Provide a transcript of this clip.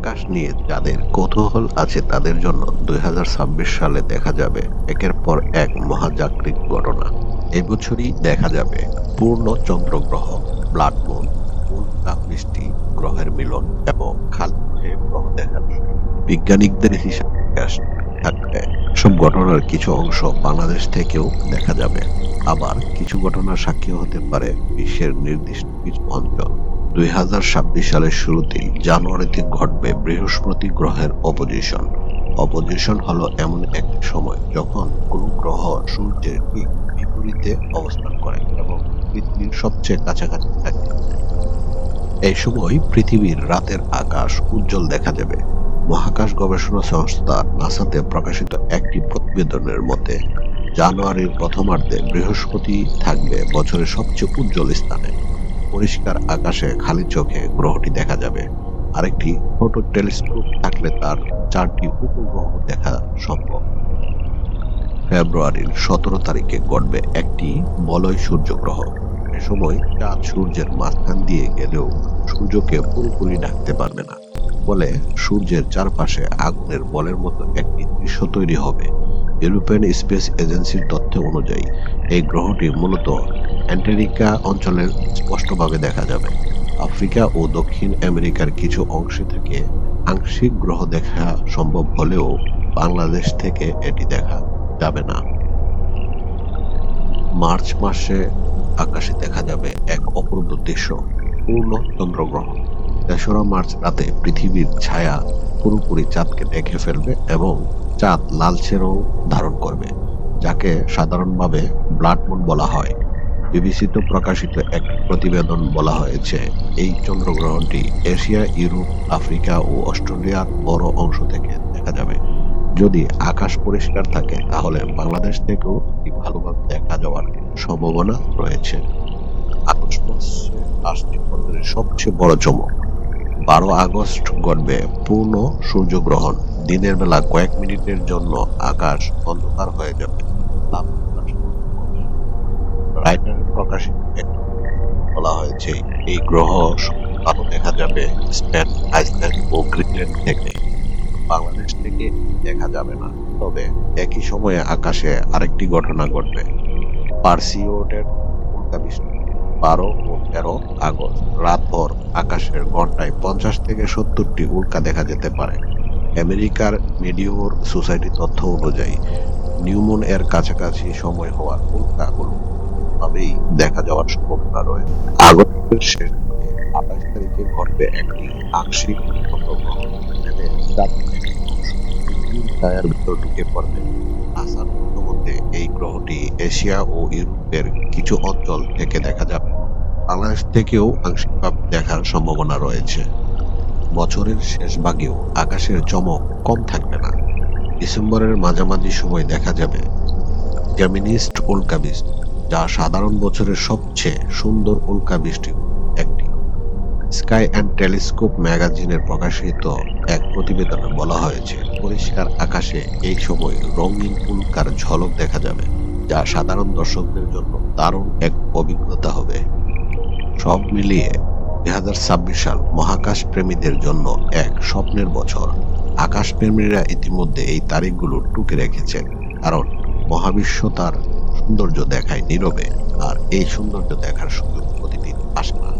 মহাকাশ নিয়ে যাদের কৌতূহল আছে তাদের জন্য ২০২৬ সালে দেখা যাবে একের পর এক মহাজাগতিক ঘটনা। এবছরই দেখা যাবে পূর্ণ চন্দ্রগ্রহ, ব্লাড মুন, উল্কা বৃষ্টি, গ্রহের মিলন এবং খালি চোখে গ্রহ দেখার সুযোগ। বিজ্ঞানীদের হিসাব নিকাশ থাকবে এসব ঘটনার কিছু অংশ বাংলাদেশ থেকেও দেখা যাবে। আবার কিছু ঘটনার সাক্ষী হতে পারে বিশ্বের নির্দিষ্ট কিছু অঞ্চল। ২০২৬ সালের শুরুতেই জানুয়ারিতে ঘটবে বৃহস্পতি গ্রহের অপোজিশন। অপোজিশন হলো এমন একটি সময় যখন কোনো গ্রহ সূর্যের ঠিক বিপরীতে অবস্থান করে এবং পৃথিবীর সবচেয়ে কাছাকাছি থাকে। এই সময় পৃথিবীর রাতের আকাশ উজ্জ্বল দেখা যাবে। মহাকাশ গবেষণা সংস্থা নাসাতে প্রকাশিত একটি প্রতিবেদনের মতে, জানুয়ারির প্রথমার্ধে বৃহস্পতি থাকবে বছরের সবচেয়ে উজ্জ্বল স্থানে। পরিষ্কার আকাশে খালি চোখে গ্রহটি দেখা যাবে। আরেকটি ফটো টেলিস্কোপ থাকলে তার 4টি উপগ্রহ দেখা সম্ভব। ফেব্রুয়ারির ১৭ তারিখে ঘটবে একটি বলয় সূর্যগ্রহ। এ সময় চাঁদ সূর্যের মাঝখান দিয়ে গেলেও সূর্যকে পুরোপুরি ঢাকতে পারবে না। ফলে সূর্যের চারপাশে আগুনের বলের মতো একটি দৃশ্য তৈরি হবে। ইউরোপিয়ান স্পেস এজেন্সির তথ্য অনুযায়ী এই গ্রহটি মূলত অ্যান্টার্কটিকা অঞ্চলে স্পষ্টভাবে দেখা যাবে। আফ্রিকা ও দক্ষিণ আমেরিকার কিছু অংশে থেকে আংশিক গ্রহ দেখা সম্ভব হলেও বাংলাদেশ থেকে এটি দেখা যাবে না। মার্চ মাসে আকাশে দেখা যাবে এক অপূর্ব দৃশ্য, পূর্ণ চন্দ্রগ্রহণ। ৩রা মার্চ রাতে পৃথিবীর ছায়া পুরোপুরি চাঁদকে ঢেকে ফেলবে এবং চাঁদ লালচে রং ধারণ করবে, যাকে সাধারণভাবে ব্লাড মুন বলা হয়। বিবিসিতে প্রকাশিত একটি প্রতিবেদন বলা হয়েছে, এই চন্দ্রগ্রহণটি এশিয়া, ইউরোপ, আফ্রিকা ও অস্ট্রেলিয়ার বড় অংশ থেকে দেখা যাবে। যদি আকাশ পরিষ্কার থাকে তাহলে বাংলাদেশ থেকেও এটি ভালোভাবে দেখা যাওয়ার সম্ভাবনা রয়েছে। আগস্ট মাসে আসছে বছরের সবচেয়ে বড় চমক। ১২ আগস্ট ঘটবে পূর্ণ সূর্যগ্রহণ। দিনের বেলা কয়েক মিনিটের জন্য আকাশ অন্ধকার হয়ে যাবে। রাইটারের প্রকাশিত একটি বলা হয়েছে, এই গ্রহ আলো দেখা যাবে স্পেন, আইসল্যান্ড ও গ্রিনল্যান্ড থেকে। বাংলাদেশ থেকে দেখা যাবে না। তবে একই সময়ে আকাশে আরেকটি ঘটনা ঘটবে। পারসিওডের উল্কা বৃষ্টি। ১২ ও ১৩ আগস্ট রাতভর আকাশের ঘন্টায় ৫০ থেকে ৭০টি উল্কা দেখা যেতে পারে। আমেরিকার মেডিওর সোসাইটি তথ্য অনুযায়ী নিউ মুন এর কাছাকাছি সময় হওয়ার উল্কাগুলো ভাবেই দেখা যাওয়ার সম্ভাবনা রয়েছে। আগস্টের শেষ দিকে ২৮ তারিখে ঘটবে একটি আংশিক চন্দ্রগ্রহণ। ছায়ার ভিতর ঢুকে পড়বে। নাসার মতে এই গ্রহটি এশিয়া ও ইউরোপের কিছু অঞ্চল থেকে দেখা যাবে। বাংলাদেশ থেকেও আংশিকভাবে দেখার সম্ভাবনা রয়েছে। বছরের শেষ ভাগেও আকাশের চমক কম থাকবে না। ডিসেম্বরের মাঝামাঝি সময় দেখা যাবে জেমিনিস্ট উল্কা বৃষ্টি, যা সাধারণ বছরের সবচেয়ে সুন্দর উল্কা বৃষ্টির একটি। স্কাই অ্যান্ড টেলিস্কোপ ম্যাগাজিনের প্রকাশিত এক প্রতিবেদনে বলা হয়েছে, পরিষ্কার আকাশে এই সময় রঙিন উল্কার ঝলক দেখা যাবে, যা সাধারণ দর্শকদের জন্য দারুণ এক অভিজ্ঞতা হবে। সব মিলিয়ে ২০২৬ সাল মহাকাশ প্রেমীদের জন্য এক স্বপ্নের বছর। আকাশপ্রেমীরা ইতিমধ্যে এই তারিখগুলো টুকে রেখেছেন, কারণ মহাবিশ্ব তার সৌন্দর্য দেখায় নীরবে, আর এই সৌন্দর্য দেখার সুযোগ প্রতিদিন আসে না।